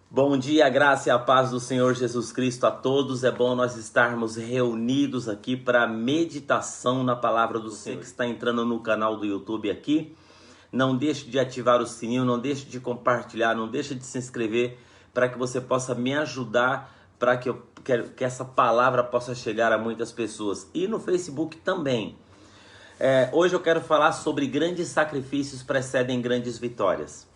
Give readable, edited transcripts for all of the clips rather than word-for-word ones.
Bom dia, a graça e a paz do Senhor Jesus Cristo a todos. É bom nós estarmos reunidos aqui para meditação na palavra do Senhor. Você que está entrando no canal do YouTube aqui, não deixe de ativar o sininho, não deixe de compartilhar, não deixe de se inscrever para que você possa me ajudar para que essa palavra possa chegar a muitas pessoas. E no Facebook também. Hoje eu quero falar sobre grandes sacrifícios precedem grandes vitórias.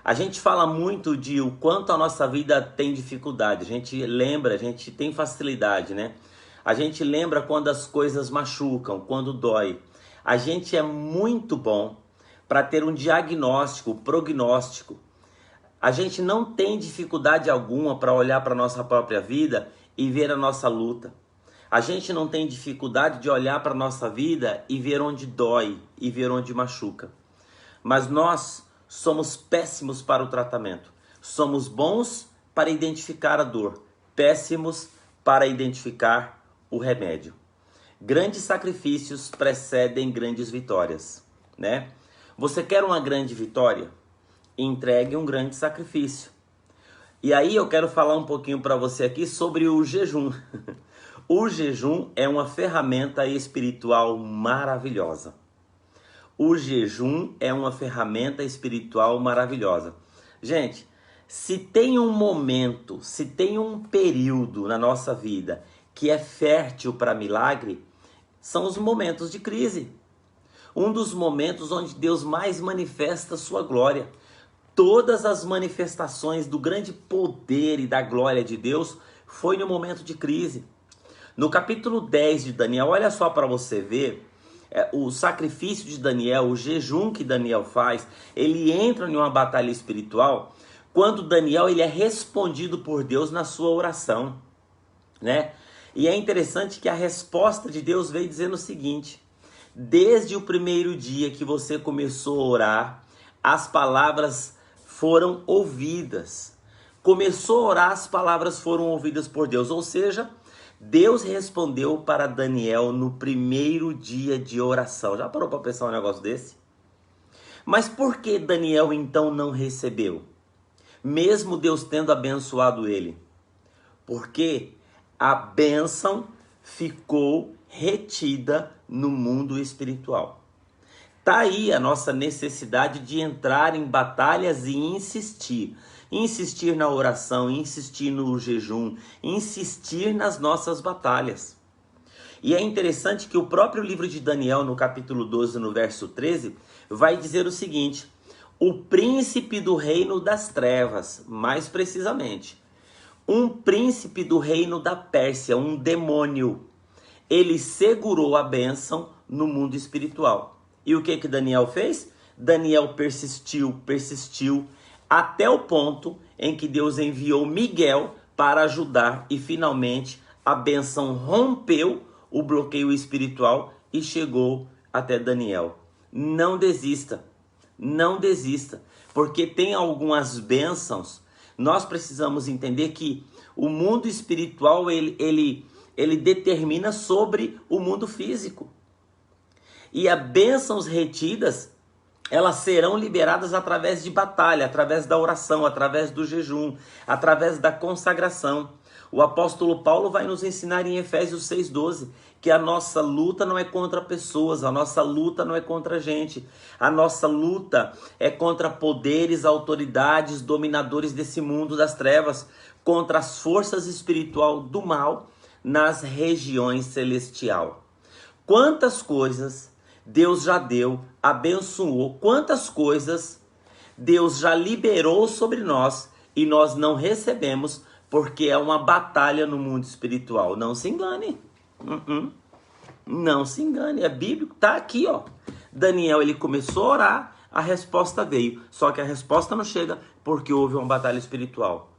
A gente fala muito de o quanto a nossa vida tem dificuldade, a gente lembra, a gente tem facilidade, né? A gente lembra quando as coisas machucam, quando dói. A gente é muito bom para ter um diagnóstico, prognóstico. A gente não tem dificuldade alguma para olhar para a nossa própria vida e ver a nossa luta. A gente não tem dificuldade de olhar para a nossa vida e ver onde dói e ver onde machuca. Mas nós somos péssimos para o tratamento. Somos bons para identificar a dor, péssimos para identificar o remédio. Grandes sacrifícios precedem grandes vitórias, né? Você quer uma grande vitória? Entregue um grande sacrifício. E aí eu quero falar um pouquinho para você aqui sobre o jejum. O jejum é uma ferramenta espiritual maravilhosa. O jejum é uma ferramenta espiritual maravilhosa. Gente, se tem um momento, se tem um período na nossa vida que é fértil para milagre, são os momentos de crise. Um dos momentos onde Deus mais manifesta sua glória. Todas as manifestações do grande poder e da glória de Deus foi no momento de crise. No capítulo 10 de Daniel, olha só para você ver, o sacrifício de Daniel, o jejum que Daniel faz, ele entra em uma batalha espiritual quando Daniel ele é respondido por Deus na sua oração, né? E é interessante que a resposta de Deus veio dizendo o seguinte: desde o primeiro dia que você começou a orar, as palavras foram ouvidas. Começou a orar, as palavras foram ouvidas por Deus, ou seja, Deus respondeu para Daniel no primeiro dia de oração. Já parou para pensar um negócio desse? Mas por que Daniel então não recebeu? Mesmo Deus tendo abençoado ele. Porque a bênção ficou retida no mundo espiritual. Tá aí a nossa necessidade de entrar em batalhas e insistir. Insistir na oração, insistir no jejum, insistir nas nossas batalhas. E é interessante que o próprio livro de Daniel, no capítulo 12, no verso 13, vai dizer o seguinte: o príncipe do reino das trevas, mais precisamente, um príncipe do reino da Pérsia, um demônio, ele segurou a bênção no mundo espiritual. E o que Daniel fez? Daniel persistiu, até o ponto em que Deus enviou Miguel para ajudar e finalmente a bênção rompeu o bloqueio espiritual e chegou até Daniel. Não desista, porque tem algumas bênçãos. Nós precisamos entender que o mundo espiritual ele determina sobre o mundo físico. E as bênçãos retidas, elas serão liberadas através de batalha, através da oração, através do jejum, através da consagração. O apóstolo Paulo vai nos ensinar em Efésios 6,12 que a nossa luta não é contra pessoas, a nossa luta não é contra gente. A nossa luta é contra poderes, autoridades, dominadores desse mundo das trevas, contra as forças espirituais do mal nas regiões celestial. Quantas coisas Deus já deu, abençoou, quantas coisas Deus já liberou sobre nós e nós não recebemos porque é uma batalha no mundo espiritual. Não se engane. Não se engane. É bíblico, tá aqui, ó. Daniel, ele começou a orar, a resposta veio. Só que a resposta não chega porque houve uma batalha espiritual.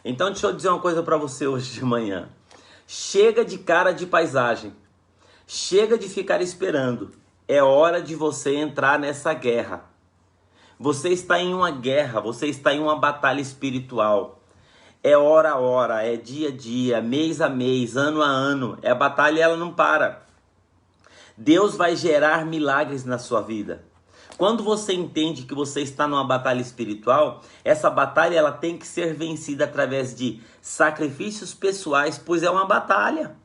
Então deixa eu dizer uma coisa para você hoje de manhã. Chega de cara de paisagem. Chega de ficar esperando. É hora de você entrar nessa guerra. Você está em uma guerra, você está em uma batalha espiritual. É hora a hora, é dia a dia, mês a mês, ano a ano. É a batalha e ela não para. Deus vai gerar milagres na sua vida. Quando você entende que você está numa batalha espiritual, essa batalha ela tem que ser vencida através de sacrifícios pessoais, pois é uma batalha.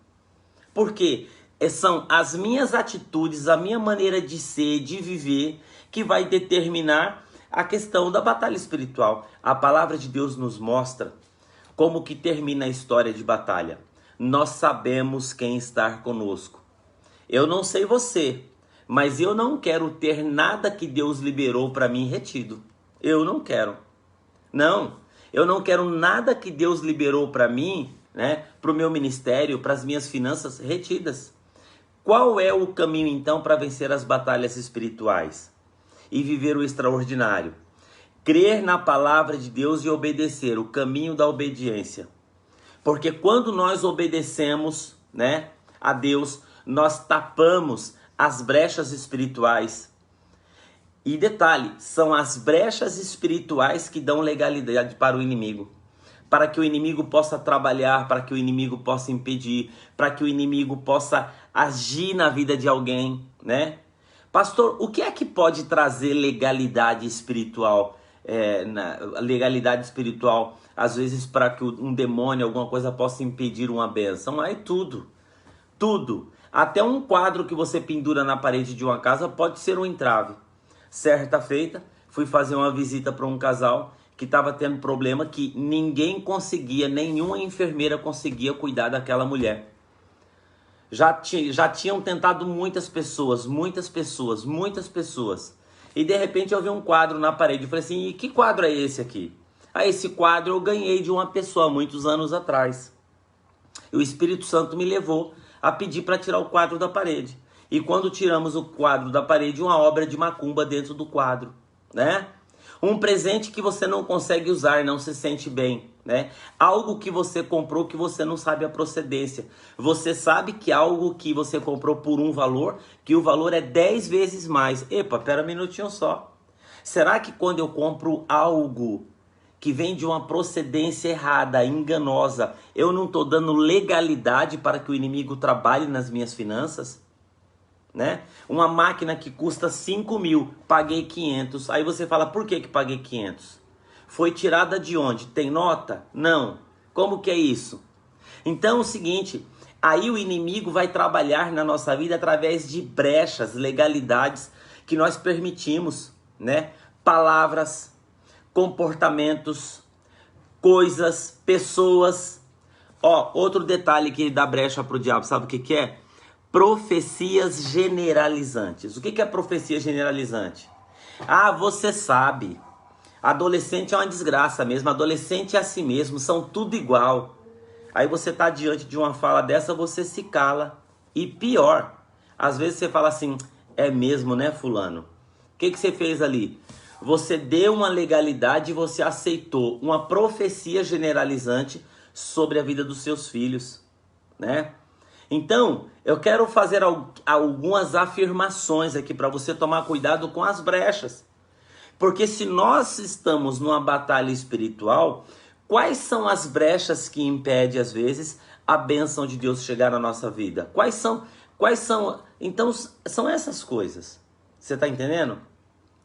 Por quê? São as minhas atitudes, a minha maneira de ser, de viver, que vai determinar a questão da batalha espiritual. A palavra de Deus nos mostra como que termina a história de batalha. Nós sabemos quem está conosco. Eu não sei você, mas eu não quero ter nada que Deus liberou para mim retido. Eu não quero. Não, eu não quero nada que Deus liberou para mim, né, para o meu ministério, para as minhas finanças retidas. Qual é o caminho então para vencer as batalhas espirituais e viver o extraordinário? Crer na palavra de Deus e obedecer, o caminho da obediência. Porque quando nós obedecemos, né, a Deus, nós tapamos as brechas espirituais. E detalhe, são as brechas espirituais que dão legalidade para o inimigo. Para que o inimigo possa trabalhar, para que o inimigo possa impedir, para que o inimigo possa agir na vida de alguém, né? Pastor, o que é que pode trazer legalidade espiritual? Legalidade espiritual, às vezes para que um demônio, alguma coisa possa impedir uma bênção. Aí tudo. Até um quadro que você pendura na parede de uma casa pode ser um entrave. Certa feita, fui fazer uma visita para um casal que estava tendo problema que ninguém conseguia, nenhuma enfermeira conseguia cuidar daquela mulher. Já tinham tentado muitas pessoas. E de repente eu vi um quadro na parede. Eu falei assim, e que quadro é esse aqui? Esse quadro eu ganhei de uma pessoa muitos anos atrás. E o Espírito Santo me levou a pedir para tirar o quadro da parede. E quando tiramos o quadro da parede, uma obra de macumba dentro do quadro, né? Um presente que você não consegue usar, não se sente bem, né? Algo que você comprou que você não sabe a procedência. Você sabe que algo que você comprou por um valor, que o valor é 10 vezes mais. Epa, pera um minutinho só. Será que quando eu compro algo que vem de uma procedência errada, enganosa, eu não estou dando legalidade para que o inimigo trabalhe nas minhas finanças? Né? Uma máquina que custa 5 mil, paguei 500. Aí você fala, por que paguei 500? Foi tirada de onde? Tem nota? Não. Como que é isso? Então é o seguinte, aí o inimigo vai trabalhar na nossa vida através de brechas, legalidades que nós permitimos, né? Palavras, comportamentos, coisas, pessoas. Outro detalhe que dá brecha para o diabo, sabe o que é? Profecias generalizantes. O que é profecia generalizante? Você sabe. Adolescente é uma desgraça mesmo. Adolescente é assim mesmo. São tudo igual. Aí você está diante de uma fala dessa, você se cala. E pior, às vezes você fala assim, é mesmo, né, fulano? O que você fez ali? Você deu uma legalidade e você aceitou uma profecia generalizante sobre a vida dos seus filhos, né? Então, eu quero fazer algumas afirmações aqui para você tomar cuidado com as brechas. Porque se nós estamos numa batalha espiritual, quais são as brechas que impedem, às vezes, a bênção de Deus chegar na nossa vida? Quais são? Então, são essas coisas. Você está entendendo?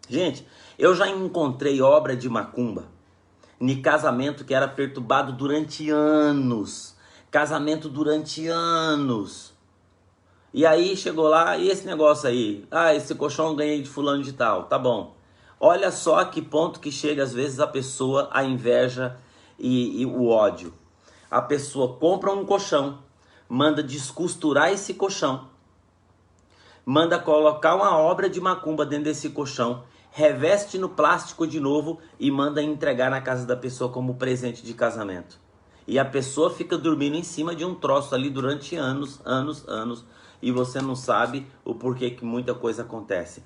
Gente, eu já encontrei obra de macumba em casamento que era perturbado durante anos. Casamento durante anos. E aí chegou lá, e esse negócio aí? Esse colchão eu ganhei de fulano de tal, tá bom. Olha só a que ponto que chega às vezes a pessoa, a inveja e o ódio. A pessoa compra um colchão, manda descosturar esse colchão, manda colocar uma obra de macumba dentro desse colchão, reveste no plástico de novo e manda entregar na casa da pessoa como presente de casamento. E a pessoa fica dormindo em cima de um troço ali durante anos. E você não sabe o porquê que muita coisa acontece.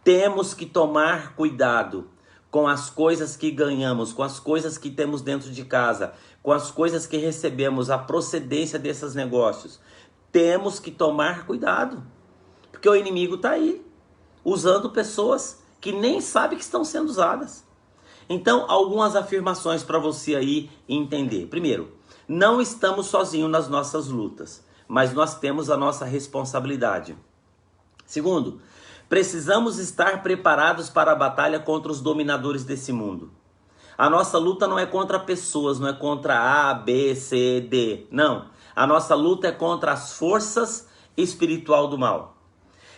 Temos que tomar cuidado com as coisas que ganhamos, com as coisas que temos dentro de casa, com as coisas que recebemos, a procedência desses negócios. Temos que tomar cuidado. Porque o inimigo está aí, usando pessoas que nem sabem que estão sendo usadas. Então, algumas afirmações para você aí entender. Primeiro, não estamos sozinhos nas nossas lutas, mas nós temos a nossa responsabilidade. Segundo, Precisamos estar preparados para a batalha contra os dominadores desse mundo. A nossa luta não é contra pessoas, não é contra A, B, C, D. Não. A nossa luta é contra as forças espiritual do mal.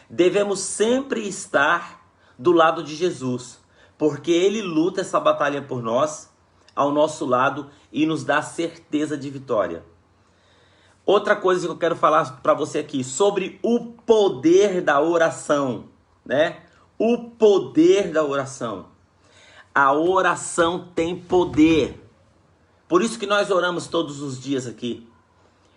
Devemos sempre estar do lado de Jesus, porque Ele luta essa batalha por nós, ao nosso lado, e nos dá certeza de vitória. Outra coisa que eu quero falar para você aqui, sobre o poder da oração, né? O poder da oração. A oração tem poder. Por isso que nós oramos todos os dias aqui,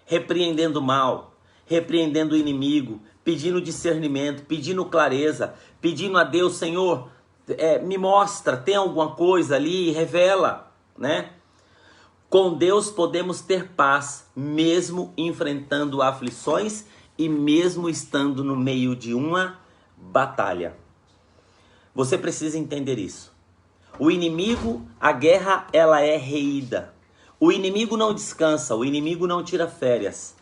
repreendendo o mal, repreendendo o inimigo, pedindo discernimento, pedindo clareza, pedindo a Deus, Senhor, me mostra, tem alguma coisa ali, revela, né? Com Deus podemos ter paz, mesmo enfrentando aflições e mesmo estando no meio de uma batalha. Você precisa entender isso. O inimigo, a guerra, ela é reída. O inimigo não descansa, o inimigo não tira férias.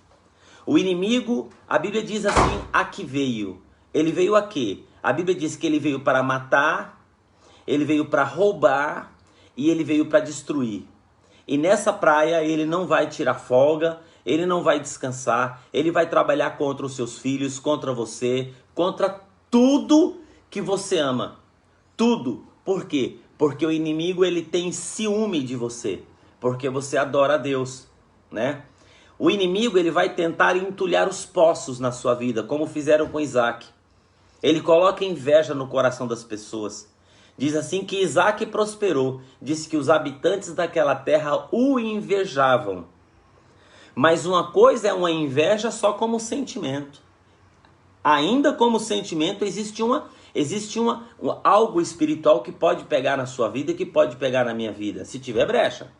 O inimigo, a Bíblia diz assim, a que veio? Ele veio a quê? A Bíblia diz que ele veio para matar, ele veio para roubar e ele veio para destruir. E nessa praia ele não vai tirar folga, ele não vai descansar, ele vai trabalhar contra os seus filhos, contra você, contra tudo que você ama. Tudo. Por quê? Porque o inimigo ele tem ciúme de você, porque você adora a Deus, né? O inimigo ele vai tentar entulhar os poços na sua vida, como fizeram com Isaac. Ele coloca inveja no coração das pessoas. Diz assim que Isaac prosperou, diz que os habitantes daquela terra o invejavam. Mas uma coisa é uma inveja só como sentimento. Ainda como sentimento existe algo espiritual que pode pegar na sua vida e que pode pegar na minha vida, se tiver brecha.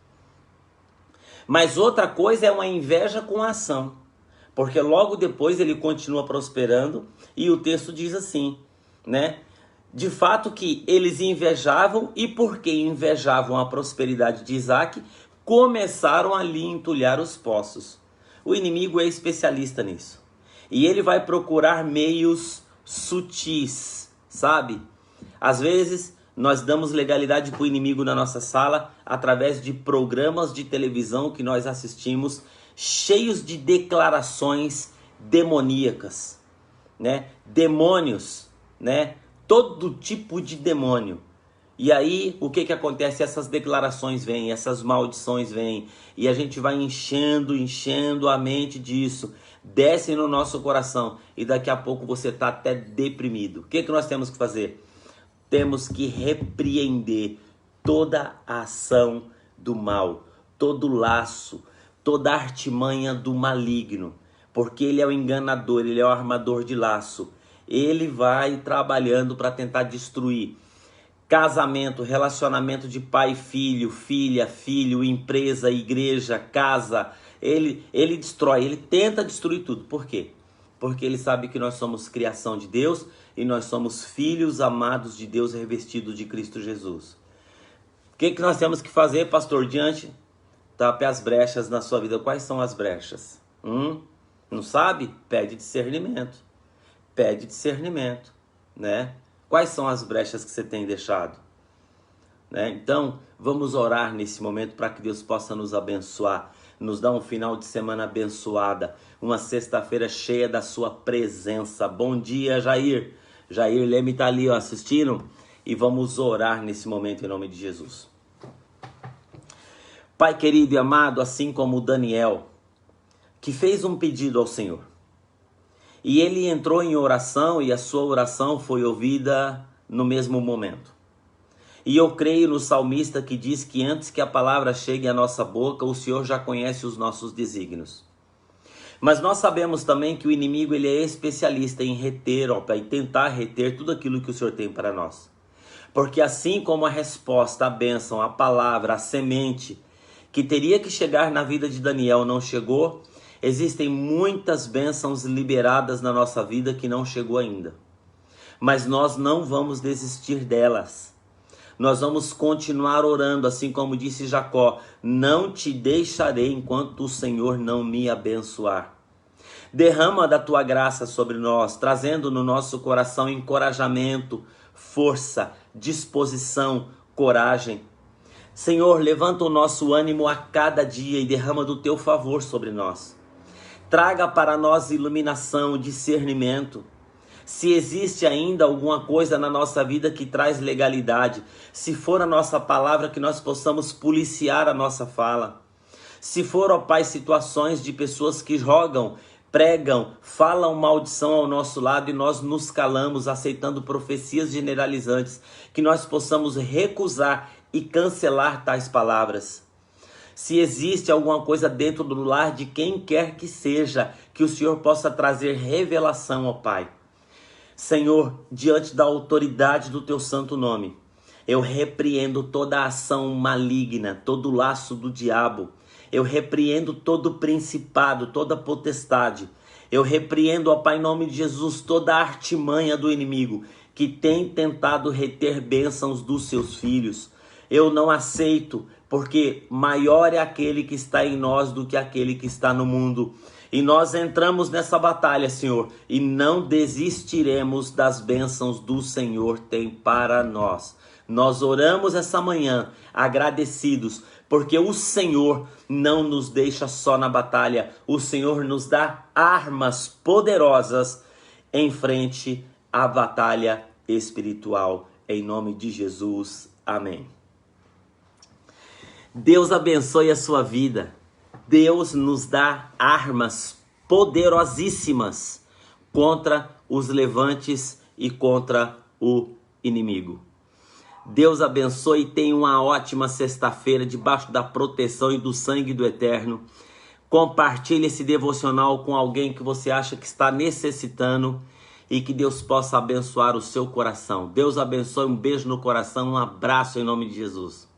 Mas outra coisa é uma inveja com ação, porque logo depois ele continua prosperando e o texto diz assim, né? De fato que eles invejavam e porque invejavam a prosperidade de Isaac, começaram a lhe entulhar os poços. O inimigo é especialista nisso. E ele vai procurar meios sutis, sabe? Às vezes nós damos legalidade para o inimigo na nossa sala através de programas de televisão que nós assistimos cheios de declarações demoníacas, né? Demônios, né? Todo tipo de demônio. E aí, o que acontece? Essas declarações vêm, essas maldições vêm, e a gente vai enchendo a mente disso, desce no nosso coração, e daqui a pouco você está até deprimido. O que nós temos que fazer? Temos que repreender toda a ação do mal, todo laço, toda artimanha do maligno, porque ele é o enganador, ele é o armador de laço. Ele vai trabalhando para tentar destruir casamento, relacionamento de pai e filho, filha, filho, empresa, igreja, casa. Ele destrói, ele tenta destruir tudo. Por quê? Porque ele sabe que nós somos criação de Deus e nós somos filhos amados de Deus revestidos de Cristo Jesus. O que nós temos que fazer, pastor? Diante, tape as brechas na sua vida. Quais são as brechas? Não sabe? Pede discernimento. Pede discernimento, né? Quais são as brechas que você tem deixado? Né? Então, vamos orar nesse momento para que Deus possa nos abençoar, nos dar um final de semana abençoada, uma sexta-feira cheia da sua presença. Bom dia, Jair. Jair Leme está ali ó, assistindo e vamos orar nesse momento em nome de Jesus. Pai querido e amado, assim como o Daniel, que fez um pedido ao Senhor, e ele entrou em oração e a sua oração foi ouvida no mesmo momento. E eu creio no salmista que diz que antes que a palavra chegue à nossa boca, o Senhor já conhece os nossos desígnios. Mas nós sabemos também que o inimigo ele é especialista em reter, ó Pai, tentar reter tudo aquilo que o Senhor tem para nós. Porque assim como a resposta, a bênção, a palavra, a semente que teria que chegar na vida de Daniel não chegou, existem muitas bênçãos liberadas na nossa vida que não chegou ainda. Mas nós não vamos desistir delas. Nós vamos continuar orando, assim como disse Jacó, não te deixarei enquanto o Senhor não me abençoar. Derrama da tua graça sobre nós, trazendo no nosso coração encorajamento, força, disposição, coragem. Senhor, levanta o nosso ânimo a cada dia e derrama do teu favor sobre nós. Traga para nós iluminação, discernimento. Se existe ainda alguma coisa na nossa vida que traz legalidade, se for a nossa palavra, que nós possamos policiar a nossa fala. Se for, ó Pai, situações de pessoas que jogam, pregam, falam maldição ao nosso lado e nós nos calamos, aceitando profecias generalizantes, que nós possamos recusar e cancelar tais palavras. Se existe alguma coisa dentro do lar de quem quer que seja, que o Senhor possa trazer revelação, ó Pai. Senhor, diante da autoridade do teu santo nome, eu repreendo toda a ação maligna, todo o laço do diabo. Eu repreendo todo principado, toda potestade. Eu repreendo, ó Pai, em nome de Jesus, toda a artimanha do inimigo que tem tentado reter bênçãos dos seus filhos. Eu não aceito, porque maior é aquele que está em nós do que aquele que está no mundo. E nós entramos nessa batalha, Senhor, e não desistiremos das bênçãos do Senhor tem para nós. Nós oramos essa manhã agradecidos, porque o Senhor não nos deixa só na batalha. O Senhor nos dá armas poderosas em frente à batalha espiritual. Em nome de Jesus, amém. Deus abençoe a sua vida. Deus nos dá armas poderosíssimas contra os levantes e contra o inimigo. Deus abençoe e tenha uma ótima sexta-feira debaixo da proteção e do sangue do Eterno. Compartilhe esse devocional com alguém que você acha que está necessitando e que Deus possa abençoar o seu coração. Deus abençoe, um beijo no coração, um abraço em nome de Jesus.